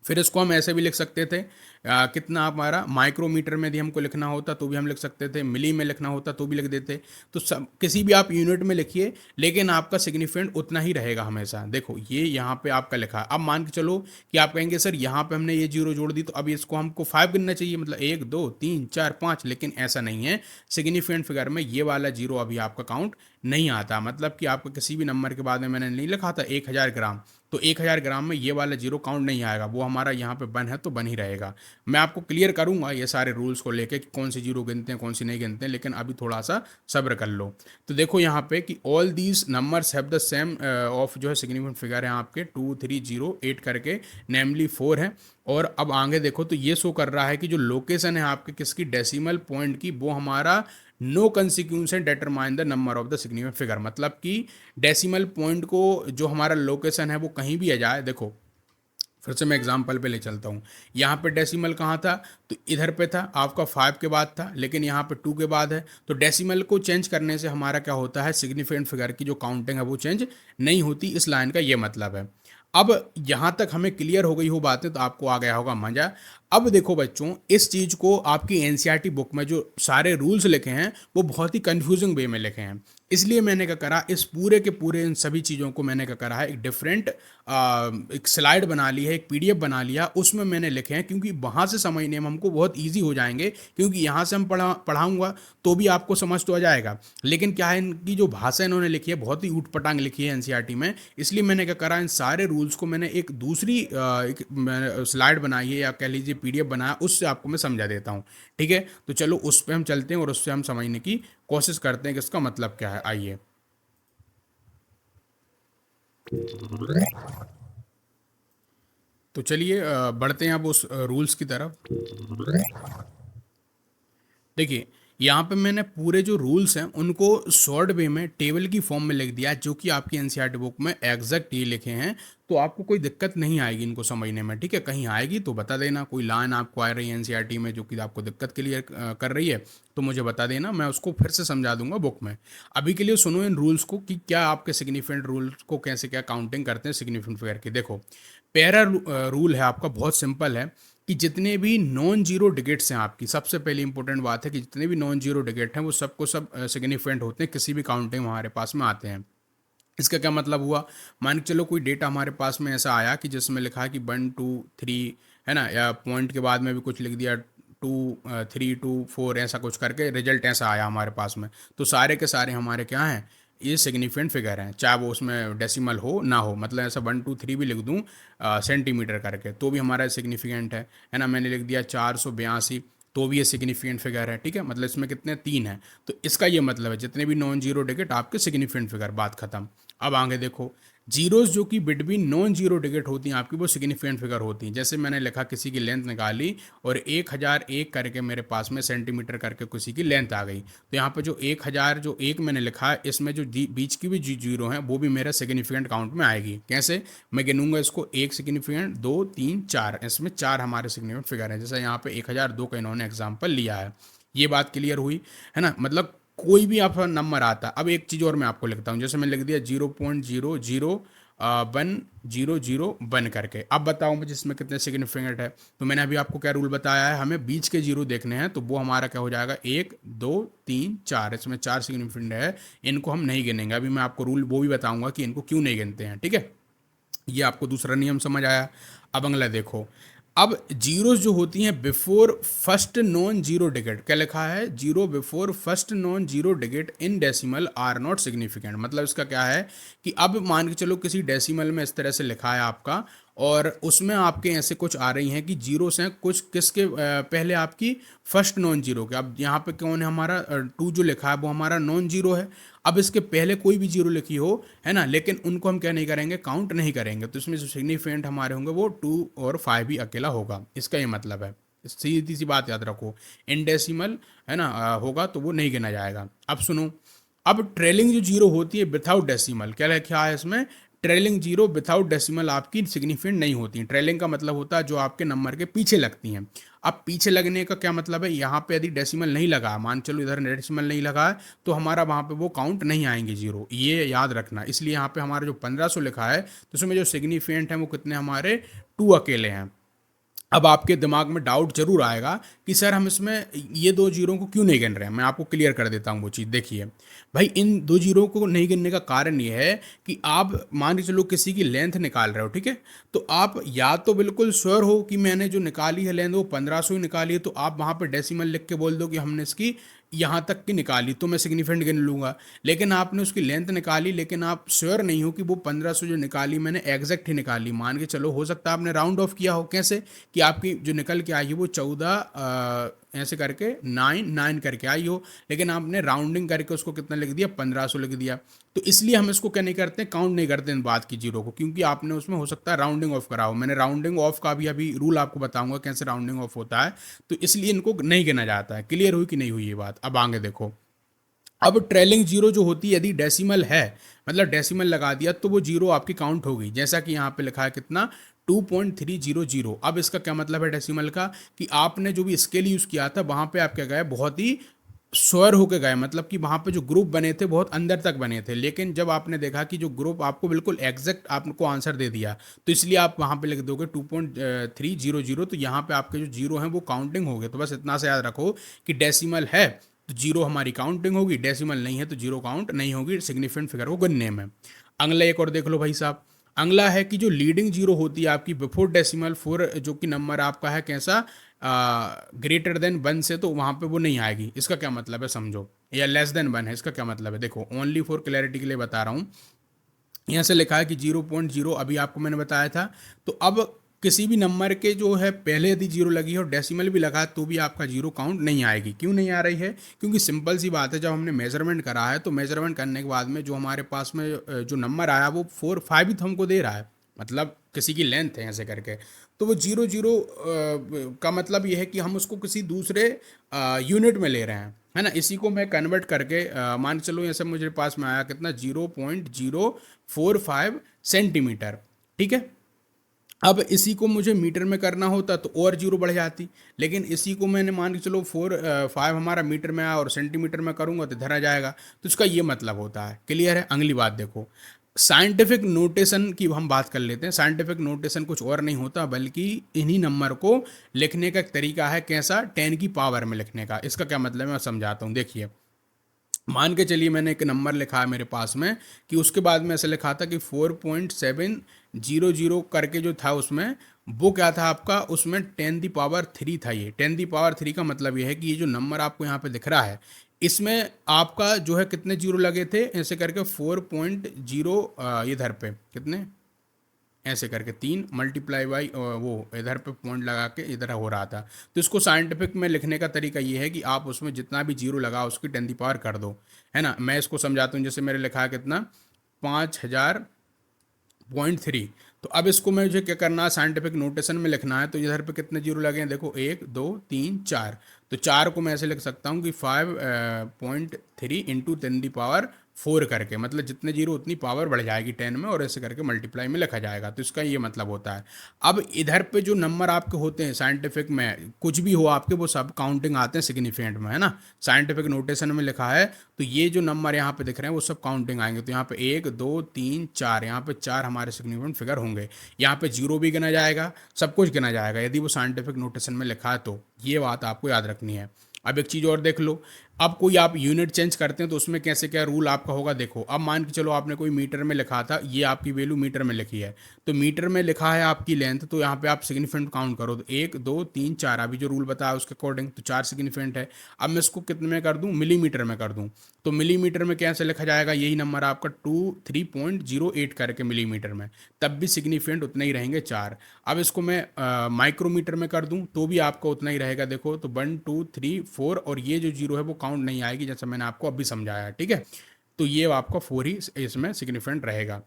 फिर इसको हम ऐसे भी लिख सकते थे, कितना हमारा माइक्रोमीटर में यदि हमको लिखना होता तो भी हम लिख सकते थे, मिली में लिखना होता तो भी लिख देते। तो सब किसी भी आप यूनिट में लिखिए लेकिन आपका सिग्निफिकेंट उतना ही रहेगा हमेशा। देखो ये यहाँ पे आपका लिखा है, अब मान के चलो कि आप कहेंगे सर यहाँ पे हमने ये 0 जोड़ दी तो अब इसको हमको 5 गिनना चाहिए, मतलब 1 2 3 4 5, लेकिन ऐसा नहीं है। सिग्निफिकेंट फिगर में ये वाला 0 अभी आपका काउंट नहीं आता, मतलब कि आपका किसी भी नंबर के बाद में मैंने नहीं लिखा था 1000 ग्राम, तो 1000 ग्राम में ये वाला जीरो काउंट नहीं आएगा, वो हमारा यहाँ पे बन है तो बन ही रहेगा। मैं आपको क्लियर करूँगा ये सारे रूल्स को लेके कि कौन सी जीरो गिनते हैं कौन सी नहीं गिनते हैं, लेकिन अभी थोड़ा सा सब्र कर लो। तो देखो यहाँ पे कि all these numbers have the same of जो है सिग्निफिकेंट फिगर है आपके 2308 करके, नेमली 4 है। और अब आगे देखो तो ये शो कर रहा है कि जो लोकेशन है आपके किसकी, डेसिमल पॉइंट की, वो हमारा नो कंसिक्यूशन determine the number of the significant figure, मतलब कि डेसिमल पॉइंट को जो हमारा लोकेशन है वो कहीं भी आ जाए। देखो फिर से मैं एग्जांपल पे ले चलता हूँ। यहाँ पे डेसिमल कहाँ था, तो इधर पे था, आपका 5 के बाद था, लेकिन यहाँ पे 2 के बाद है। तो डेसिमल को चेंज करने से हमारा क्या होता है, सिग्निफिकेंट फिगर की जो काउंटिंग है वो चेंज नहीं होती। इस लाइन का ये मतलब है। अब यहाँ तक हमें क्लियर हो गई हो बातें तो आपको आ गया होगा मजा। अब देखो बच्चों, इस चीज़ को आपकी एनसीईआरटी बुक में जो सारे रूल्स लिखे हैं वो बहुत ही कंफ्यूजिंग वे में लिखे हैं। इसलिए मैंने क्या करा, इस पूरे के पूरे इन सभी चीज़ों को मैंने क्या करा है, एक डिफरेंट एक स्लाइड बना ली है, एक पीडीएफ बना लिया, उसमें मैंने लिखे हैं, क्योंकि वहाँ से समझने में हमको बहुत ईजी हो जाएंगे। क्योंकि यहाँ से हम पढ़ाऊँगा तो भी आपको समझ तो आ जाएगा, लेकिन क्या है, इनकी जो भाषा इन्होंने लिखी है बहुत ही ऊट पटांग लिखी है एनसीईआरटी में। इसलिए मैंने क्या करा, इन सारे रूल्स को मैंने एक दूसरी एक स्लाइड बनाई है, या कह लीजिए पीडीएफ बनाया, उससे आपको मैं समझा देता हूँ। ठीक है, तो चलो उस पर हम चलते हैं और उससे हम समझने की कोशिश करते हैं कि इसका मतलब क्या है। आइए, तो चलिए बढ़ते हैं अब उस रूल्स की तरफ। देखिए, यहाँ पे मैंने पूरे जो रूल्स हैं उनको शॉर्ट वे में टेबल की फॉर्म में लिख दिया है, जो कि आपकी एनसीईआरटी बुक में एग्जैक्ट ये लिखे हैं। तो आपको कोई दिक्कत नहीं आएगी इनको समझने में। ठीक है, कहीं आएगी तो बता देना, कोई लाइन आपको आ रही है एनसीईआरटी में जो कि आपको दिक्कत क्लियर कर रही है तो मुझे बता देना, मैं उसको फिर से समझा दूंगा बुक में। अभी के लिए सुनो इन रूल्स को कि क्या आपके सिग्निफिकेंट रूल्स को कैसे क्या काउंटिंग करते हैं सिग्निफिकेंट फिगर की। देखो, पहला रूल है आपका, बहुत सिंपल है कि जितने भी नॉन जीरो डिजिट्स हैं आपकी, सबसे पहली इंपॉर्टेंट बात है कि जितने भी नॉन जीरो डिजिट हैं वो सबको सब सिग्निफिकेंट होते हैं, किसी भी काउंटिंग हमारे पास में आते हैं। इसका क्या मतलब हुआ, मान के चलो कोई डेटा हमारे पास में ऐसा आया कि जिसमें लिखा है कि 1 2 3 है ना, या पॉइंट के बाद में भी कुछ लिख दिया 2 3 2 4, ऐसा कुछ करके रिजल्ट ऐसा आया हमारे पास में। तो सारे के सारे हमारे क्या हैं, ये सिग्निफिकेंट फिगर हैं, चाहे वो उसमें डेसिमल हो ना हो। मतलब ऐसा 1 2 3 भी लिख दूँ सेंटीमीटर करके तो भी हमारा सिग्निफिकेंट है ना। मैंने लिख दिया 482 तो भी ये सिग्निफिकेंट फिगर है। ठीक है, मतलब इसमें कितने, 3 हैं। तो इसका ये मतलब है जितने भी नॉन जीरो डिजिट आपके सिग्निफिकेंट फिगर, बात खत्म। अब आगे देखो, जीरोस जो कि बिटवीन नॉन जीरो डिजिट होती हैं आपकी, वो सिग्निफिकेंट फिगर होती हैं। जैसे मैंने लिखा किसी की लेंथ निकाली और 1001 करके मेरे पास में सेंटीमीटर करके किसी की लेंथ आ गई, तो यहाँ पे जो 1000 जो एक मैंने लिखा है, इसमें जो बीच की भी जीरो है वो भी मेरा सिग्निफिकेंट काउंट में आएगी। कैसे, मैं गिनूंगा इसको, 1 सिग्निफिकेंट, 2 3 4, इसमें 4 हमारे सिग्निफिकेंट फिगर है। जैसे यहाँ पे 1002 का इन्होंने एग्जाम्पल लिया है। ये बात क्लियर हुई है ना। मतलब कोई भी आपका नंबर आता है। अब एक चीज़ और मैं आपको लिखता हूँ, जैसे मैं लिख दिया 0.00100 करके। अब बताओ मुझे इसमें कितने सिग्निफिकेंट है। तो मैंने अभी आपको क्या रूल बताया है, हमें बीच के जीरो देखने हैं, तो वो हमारा क्या हो जाएगा, 1 2 3 4, इसमें 4 सिग्निफिकेंट है, इनको हम नहीं गिनेंगे। अभी मैं आपको रूल वो भी बताऊंगा कि इनको क्यों नहीं गिनते हैं। ठीक है, ये आपको दूसरा नियम समझ आया। अब अगला देखो, अब जीरोस जो होती हैं before first non zero digit, क्या लिखा है, zero before first non zero digit in decimal are not significant. मतलब इसका क्या है कि अब मान के चलो किसी डेसिमल में इस तरह से लिखा है आपका, और उसमें आपके ऐसे कुछ आ रही हैं कि जीरोस हैं कुछ किसके पहले आपकी फर्स्ट नॉन जीरो के। अब यहाँ पे कौन है हमारा, 2 जो लिखा है वो हमारा नॉन जीरो है। अब इसके पहले कोई भी जीरो लिखी हो, है ना, लेकिन उनको हम क्या नहीं करेंगे, काउंट नहीं करेंगे। तो इसमें जो सिग्निफिकेंट हमारे होंगे वो 2 और 5 ही अकेला होगा। इसका ये मतलब है, सीधी सी बात याद रखो, इन डेसिमल है ना होगा तो वो नहीं गिना जाएगा। अब सुनो, अब ट्रेलिंग जो जीरो होती है विथआउट डेसिमल, क्या लिखा है इसमें, ट्रेलिंग जीरो विथआउट डेसिमल आपकी सिग्निफिकेंट नहीं होती। ट्रेलिंग का मतलब होता है जो आपके नंबर के पीछे लगती हैं। अब पीछे लगने का क्या मतलब है, यहाँ पे यदि डेसिमल नहीं लगा, मान चलो इधर डेसिमल नहीं लगा है, तो हमारा वहाँ पे वो काउंट नहीं आएंगे जीरो, ये याद रखना। इसलिए यहाँ पे हमारा जो 1500 लिखा है तो उसमें जो सिग्निफिकेंट है वो कितने हमारे 2 अकेले हैं। अब आपके दिमाग में डाउट जरूर आएगा कि सर हम इसमें ये 2 जीरो को क्यों नहीं गिन रहे हैं। मैं आपको क्लियर कर देता हूँ वो चीज़। देखिए भाई, इन 2 जीरो को नहीं गिनने का कारण ये है कि आप मान के चलो किसी की लेंथ निकाल रहे हो, ठीक है, तो आप या तो बिल्कुल श्योर हो कि मैंने जो निकाली है लेंथ वो 1500 ही निकाली है, तो आप वहाँ पे डेसिमल लिख के बोल दो कि हमने इसकी यहाँ तक की निकाली तो मैं सिग्निफिकेंट गिन लूँगा। लेकिन आपने उसकी लेंथ निकाली, लेकिन आप श्योर नहीं हो कि वो 1500 जो निकाली मैंने एग्जैक्ट ही निकाली। मान के चलो हो सकता है आपने राउंड ऑफ किया हो, कैसे कि आपकी जो निकल के आई है वो 14 ऐसे करके 9 करके आई हो, लेकिन आपने राउंडिंग करके उसको कितना लिख दिया, 1500 लिख दिया। तो इसलिए हम इसको क्या नहीं करते, काउंट नहीं करते इन बात की जीरो को, क्योंकि आपने उसमें हो सकता है राउंडिंग ऑफ करा हो। मैंने राउंडिंग ऑफ का भी अभी रूल आपको बताऊंगा कैसे राउंडिंग ऑफ होता है, तो इसलिए इनको नहीं गिना जाता है। क्लियर हुई कि नहीं हुई ये बात? अब आगे देखो। अब ट्रेलिंग जीरो जो होती है, यदि डेसिमल है, मतलब डेसिमल लगा दिया, तो वो जीरो आपकी काउंट होगी। जैसा कि यहाँ पे लिखा है कितना, 2.300। अब इसका क्या मतलब है डेसिमल का, कि आपने जो भी स्केल यूज़ किया था वहाँ पे आप क्या गए, बहुत ही श्योर होके गए, मतलब कि वहाँ पे जो ग्रुप बने थे बहुत अंदर तक बने थे। लेकिन जब आपने देखा कि जो ग्रुप आपको बिल्कुल एग्जैक्ट आपको आंसर दे दिया, तो इसलिए आप वहाँ पे लिख दोगे 2.300। तो यहाँ पे आपके जो जीरो हैं वो काउंटिंग हो गए। तो बस इतना से याद रखो कि डेसिमल है तो जीरो हमारी काउंटिंग होगी, डेसिमल नहीं है तो जीरो काउंट नहीं होगी सिग्निफिकेंट फिगर को गिनने में। अगला एक और देख लो भाई साहब। अगला है कि जो लीडिंग जीरो होती है आपकी बिफोर डेसिमल 4, जो कि नंबर आपका है कैसा, ग्रेटर देन 1 से, तो वहाँ पे वो नहीं आएगी। इसका क्या मतलब है समझो, या लेस देन 1 है, इसका क्या मतलब है देखो, ओनली फॉर क्लैरिटी के लिए बता रहा हूँ। यहाँ से लिखा है कि 0.0 अभी आपको मैंने बताया था। तो अब किसी भी नंबर के जो है पहले यदि जीरो लगी है और डेसिमल भी लगा है तो भी आपका जीरो काउंट नहीं आएगी। क्यों नहीं आ रही है? क्योंकि सिंपल सी बात है, जब हमने मेजरमेंट करा है तो मेजरमेंट करने के बाद में जो हमारे पास में जो नंबर आया वो 4 5 ही तो हमको दे रहा है, मतलब किसी की लेंथ है ऐसे करके। तो वो 0 0 का मतलब ये है कि हम उसको किसी दूसरे यूनिट में ले रहे हैं, है ना। इसी को मैं कन्वर्ट करके मान चलो ऐसे मुझे पास में आया कितना, 0.045 सेंटीमीटर। ठीक है। अब इसी को मुझे मीटर में करना होता तो और जीरो बढ़ जाती, लेकिन इसी को मैंने मान के चलो 5 हमारा मीटर में आया और सेंटीमीटर में करूंगा तो इधर आ जाएगा। तो इसका ये मतलब होता है। क्लियर है? अगली बात देखो, साइंटिफिक नोटेशन की हम बात कर लेते हैं। साइंटिफिक नोटेशन कुछ और नहीं होता बल्कि इन्हीं नंबर को लिखने का एक तरीका है, कैसा, 10 की पावर में लिखने का। इसका क्या मतलब है मैं समझाता हूँ, देखिए। मान के चलिए मैंने एक नंबर लिखा है मेरे पास में, कि उसके बाद में ऐसे लिखा था कि 4.700 करके जो था उसमें, वो क्या था आपका, उसमें 10 दी पावर 3 था। ये 10 दी पावर 3 का मतलब ये है कि ये जो नंबर आपको यहाँ पे दिख रहा है, इसमें आपका जो है कितने जीरो लगे थे, ऐसे करके 4.0 इधर पे कितने, ऐसे करके 3 मल्टीप्लाई बाई वो इधर पे पॉइंट लगा के इधर हो रहा था। तो इसको साइंटिफिक में लिखने का तरीका ये है कि आप उसमें जितना भी जीरो लगा उसकी 10 दी पावर कर दो, है ना। मैं इसको समझाता हूँ, जैसे मेरे लिखा है कितना, 5000.3। तो अब इसको मुझे क्या करना है, साइंटिफिक नोटेशन में लिखना है। तो इधर पे कितने जीरो लगे हैं देखो, 1 2 3 4। तो चार को मैं ऐसे लिख सकता हूँ कि 5.3 इंटू 10 दी पावर 4 करके, मतलब जितने जीरो उतनी पावर बढ़ जाएगी 10 में, और ऐसे करके मल्टीप्लाई में लिखा जाएगा। तो इसका ये मतलब होता है। अब इधर पे जो नंबर आपके होते हैं साइंटिफिक में, कुछ भी हो आपके, वो सब काउंटिंग आते हैं सिग्निफिकेंट में, है ना। साइंटिफिक नोटेशन में लिखा है तो ये जो नंबर यहाँ पे दिख रहे हैं वो सब काउंटिंग आएंगे। तो यहाँ पे 1 2 3 4, यहाँ पे 4 हमारे सिग्निफिकेंट फिगर होंगे। यहाँ पे जीरो भी गिना जाएगा, सब कुछ गिना जाएगा यदि वो साइंटिफिक नोटेशन में लिखा है। तो ये बात आपको याद रखनी है। अब एक चीज़ और देख लो, अब कोई आप यूनिट चेंज करते हैं तो उसमें कैसे क्या रूल आपका होगा देखो। अब मान के चलो आपने कोई मीटर में लिखा था, ये आपकी वैल्यू मीटर में लिखी है, तो मीटर में लिखा है आपकी लेंथ, तो यहाँ पे आप सिग्निफिकेंट काउंट करो तो 1 2 3 4, अभी जो रूल बताया उसके अकॉर्डिंग तो 4 सिग्निफिकेंट है। अब मैं इसको कितने में कर दूँ, मिलीमीटर में कर दूँ, तो मिलीमीटर में कैसे लिखा जाएगा, यही नंबर आपका 3.08 करके मिलीमीटर में, तब भी सिग्निफिकेंट उतने ही रहेंगे 4। अब इसको मैं माइक्रोमीटर में कर दूं तो भी आपका उतना ही रहेगा, देखो तो 1 2 3 4, और ये जो जीरो है वो काउंट नहीं आएगी, जैसा मैंने आपको अभी समझाया। ठीक है। तो ये आपका 4 ही इसमें सिग्निफिकेंट रहेगा।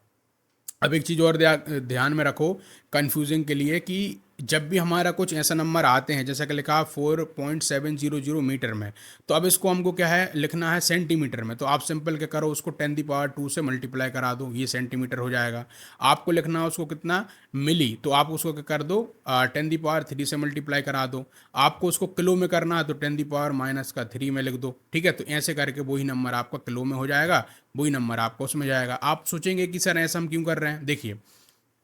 अब एक चीज़ और ध्यान में रखो कंफ्यूजिंग के लिए, कि जब भी हमारा कुछ ऐसा नंबर आते हैं जैसा कि लिखा 4.700 मीटर में, तो अब इसको हमको क्या है लिखना है सेंटीमीटर में। तो आप सिंपल क्या करो, उसको 10 दी पावर 2 से मल्टीप्लाई करा दो, ये सेंटीमीटर हो जाएगा। आपको लिखना है उसको कितना, मिली, तो आप उसको क्या कर दो, 10 दी पावर 3 से मल्टीप्लाई करा दो। आपको उसको किलो में करना है तो 10 दी पावर -3 में लिख दो। ठीक है। तो ऐसे करके वही नंबर आपका किलो में हो जाएगा, वही नंबर आपको उसमें जाएगा। आप सोचेंगे कि सर ऐसा हम क्यों कर रहे हैं, देखिए।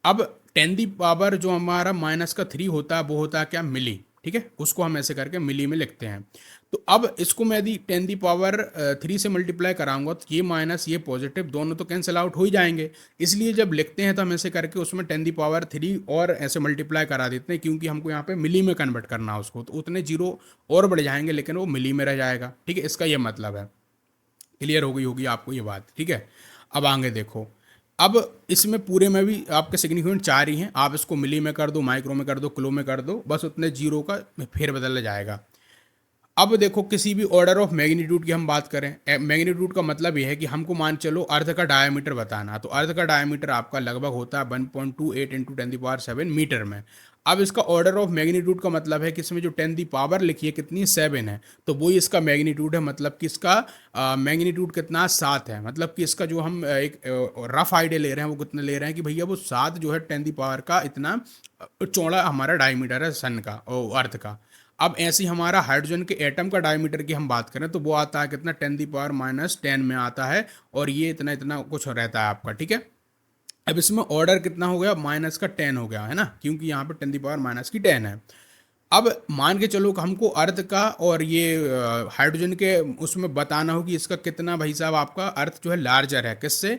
अब 10 दी पावर जो हमारा -3 होता है वो होता है क्या, मिली। ठीक है, उसको हम ऐसे करके मिली में लिखते हैं। तो अब इसको मैं यदि 10⁻³ से मल्टीप्लाई कराऊंगा तो ये माइनस ये पॉजिटिव दोनों तो कैंसिल आउट हो ही जाएंगे। इसलिए जब लिखते हैं तो हम ऐसे करके उसमें 10⁻³ और ऐसे मल्टीप्लाई करा देते हैं, क्योंकि हमको यहाँ पे मिली में कन्वर्ट करना है उसको, तो उतने जीरो और बढ़ जाएंगे लेकिन वो मिली में रह जाएगा। ठीक है, इसका ये मतलब है। क्लियर हो गई होगी आपको ये बात। ठीक है, अब आगे देखो। अब इसमें पूरे में भी आपके सिग्निफिकेंट 4 ही हैं, आप इसको मिली में कर दो, माइक्रो में कर दो, किलो में कर दो, बस उतने जीरो का फेर बदल जाएगा। अब देखो किसी भी ऑर्डर ऑफ मैग्नीट्यूड की हम बात करें, मैग्नीट्यूड का मतलब ये है कि हमको मान चलो अर्थ का डायमीटर बताना, तो अर्थ का डायमीटर आपका लगभग होता है 1.28 इंटू 10⁻⁷ मीटर में। अब इसका ऑर्डर ऑफ मैग्नीट्यूड का मतलब है कि इसमें जो 10 दी पावर लिखी है कितनी 7 है, तो वही इसका मैग्नीट्यूड है, मतलब कि इसका मैग्नीट्यूड कितना 7 है। मतलब कि इसका जो हम एक रफ आइडिया ले रहे हैं वो कितने ले रहे हैं कि भैया वो 7 जो है 10 दी पावर का इतना चौड़ा हमारा डायमीटर है सन का और अर्थ का। अब ऐसे ही हमारा हाइड्रोजन के एटम का डायमीटर की हम बात करें तो वो आता है कितना 10⁻⁻10 में आता है, और ये इतना इतना कुछ रहता है आपका। ठीक है, अब इसमें ऑर्डर कितना हो गया, माइनस का 10 हो गया है ना, क्योंकि यहाँ पे 10⁻⁻10 है। अब मान के चलो कि हमको अर्थ का और ये हाइड्रोजन के उसमें बताना हो कि इसका कितना भाई साहब आपका अर्थ जो है लार्जर है किससे,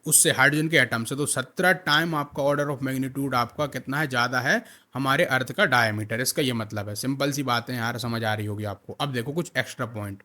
उससे हाइड्रोजन के एटम से, तो 17 टाइम आपका ऑर्डर ऑफ मैग्नीट्यूड आपका कितना है, ज़्यादा है हमारे अर्थ का डायमीटर। इसका ये मतलब है। सिंपल सी बातें यार, समझ आ रही होगी आपको। अब देखो कुछ एक्स्ट्रा पॉइंट।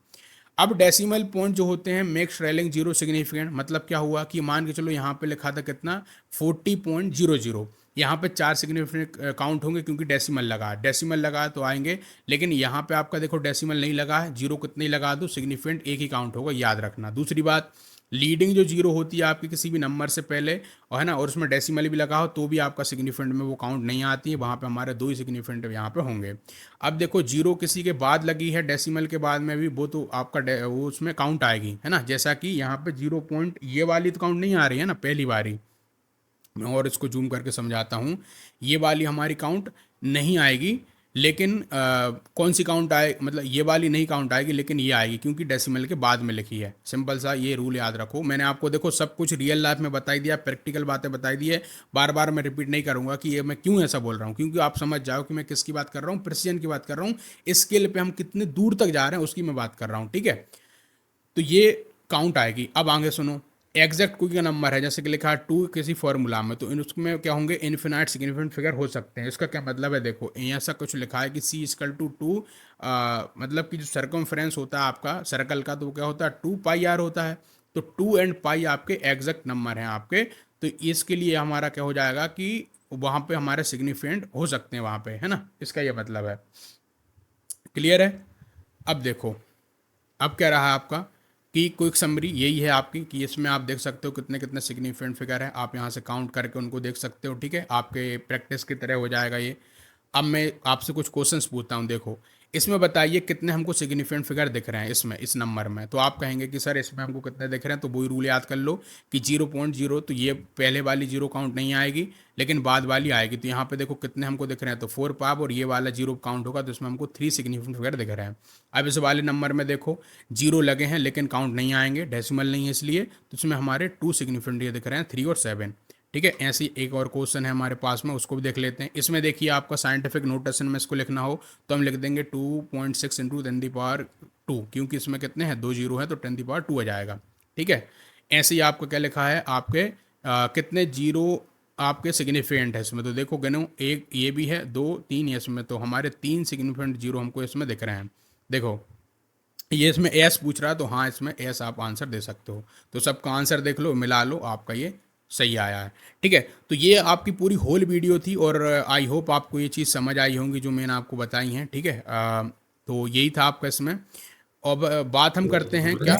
अब डेसिमल पॉइंट जो होते हैं मेक श्रेलिंग जीरो सिग्निफिकेंट, मतलब क्या हुआ कि मान के चलो यहाँ पे लिखा था कितना 40.00, यहाँ पे 4 सिग्निफिकेंट काउंट होंगे क्योंकि डेसिमल लगा, डेसिमल लगा तो आएंगे, लेकिन यहाँ पे आपका देखो डेसिमल नहीं लगा है, जीरो कितने ही लगा दो सिग्निफिकेंट एक ही काउंट होगा, याद रखना। दूसरी बात, लीडिंग जो जीरो होती है आपकी किसी भी नंबर से पहले, और है ना, और उसमें डेसिमल भी लगा हो तो भी आपका सिग्निफिकेंट में वो काउंट नहीं आती है, वहाँ पे हमारे 2 ही सिग्निफिकेंट यहाँ पे होंगे। अब देखो जीरो किसी के बाद लगी है डेसिमल के बाद में भी, वो तो आपका वो उसमें काउंट आएगी, है ना, जैसा कि यहाँ पे 0 पॉइंट ये वाली तो काउंट नहीं आ रही है ना पहली बारी। मैं और इसको जूम करके समझाता हूँ, ये वाली हमारी काउंट नहीं आएगी, लेकिन कौन सी काउंट आए, मतलब ये वाली नहीं काउंट आएगी लेकिन ये आएगी क्योंकि डेसिमल के बाद में लिखी है। सिंपल सा ये रूल याद रखो। मैंने आपको देखो सब कुछ रियल लाइफ में बताई दिया, प्रैक्टिकल बातें बताई दी है, बार बार मैं रिपीट नहीं करूंगा कि ये मैं क्यों ऐसा बोल रहा हूँ, क्योंकि आप समझ जाओ कि मैं किसकी बात कर रहा हूँ, प्रिसिजन की बात कर रहा हूँ, स्केल पे हम कितने दूर तक जा रहे हैं उसकी मैं बात कर रहा हूँ। ठीक है, तो ये काउंट आएगी। अब आगे सुनो, एग्जैक्ट कोई का नंबर है जैसे कि लिखा है 2 किसी फॉर्मूला में, तो उसमें क्या होंगे, इन्फिनाइट सिग्निफिकेंट फिगर हो सकते हैं। इसका क्या मतलब है, देखो ऐसा कुछ लिखा है कि C=2, मतलब कि जो सर्कमफ्रेंस होता है आपका सर्कल का, तो वो क्या होता है 2πr होता है, तो 2 एंड पाई आपके एग्जैक्ट नंबर हैं आपके, तो इसके लिए हमारा क्या हो जाएगा कि वहाँ पे हमारे सिग्निफिकेंट हो सकते हैं वहाँ पे, है ना, इसका ये मतलब है। क्लियर है। अब देखो, अब क्या रहा आपका कि क्विक समरी यही है आपकी, कि इसमें आप देख सकते हो कितने कितने सिग्निफिकेंट फिगर है, आप यहाँ से काउंट करके उनको देख सकते हो। ठीक है, आपके प्रैक्टिस की तरह हो जाएगा ये। अब मैं आपसे कुछ क्वेश्चंस पूछता हूँ, देखो इसमें बताइए कितने हमको सिग्निफिकेंट फिगर दिख रहे हैं इसमें, इस नंबर में, तो आप कहेंगे कि सर इसमें हमको कितने दिख रहे हैं, तो वही रूल याद कर लो कि 0.0, तो ये पहले वाली जीरो काउंट नहीं आएगी लेकिन बाद वाली आएगी। तो यहाँ पे देखो कितने हमको दिख रहे हैं, तो 4 पाव, और ये वाला जीरो काउंट होगा तो इसमें हमको 3 सिग्निफिकेंट फिगर दिख रहे हैं। अब इस वाले नंबर में देखो जीरो लगे हैं लेकिन काउंट नहीं आएंगे, डेसिमल नहीं है इसलिए, तो इसमें हमारे 2 सिग्निफिकेंट ये दिख रहे हैं, 3 और 7। ठीक है, ऐसी एक और क्वेश्चन है हमारे पास में, उसको भी देख लेते हैं। इसमें देखिए आपका साइंटिफिक नोटेशन में इसको लिखना हो तो हम लिख देंगे 2.6 इंटू 10⁻², क्योंकि इसमें कितने हैं 2 जीरो है तो 10⁻² आ जाएगा। ठीक है, ऐसे ही आपको क्या लिखा है आपके कितने जीरो आपके सिग्निफिकेंट है इसमें, तो देखो गिनो, एक ये भी है, 2 3 है इसमें, तो हमारे 3 सिग्निफिकेंट जीरो हमको इसमें दिख रहे हैं। देखो ये इसमें एस पूछ रहा है, तो हाँ इसमें एस आप आंसर दे सकते हो, तो सबका आंसर देख लो मिला लो, आपका ये सही आया है। ठीक है, तो ये आपकी पूरी होल वीडियो थी, और आई होप आपको ये चीज़ समझ आई होंगी जो मैंने आपको बताई हैं। ठीक है, तो यही था आपका इसमें। अब बात हम करते हैं क्या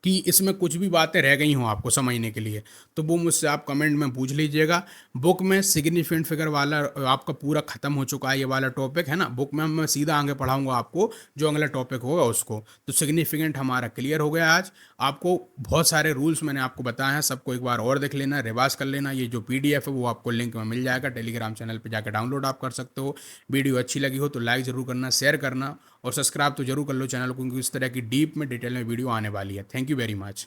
कि इसमें कुछ भी बातें रह गई हों आपको समझने के लिए, तो वो मुझसे आप कमेंट में पूछ लीजिएगा। बुक में सिग्निफिकेंट फिगर वाला आपका पूरा ख़त्म हो चुका है, ये वाला टॉपिक है ना, बुक में मैं सीधा आगे पढ़ाऊंगा आपको जो अगला टॉपिक होगा उसको। तो सिग्निफिकेंट हमारा क्लियर हो गया आज। आपको बहुत सारे रूल्स मैंने आपको बताए हैं, सबको एक बार और देख लेना, रिवाज कर लेना। ये जो PDF है वो आपको लिंक में मिल जाएगा, टेलीग्राम चैनल पर जाकर डाउनलोड आप कर सकते हो। वीडियो अच्छी लगी हो तो लाइक ज़रूर करना, शेयर करना, और सब्सक्राइब तो जरूर कर लो चैनल को, क्योंकि इस तरह की डीप में डिटेल में वीडियो आने वाली है। Thank you very much.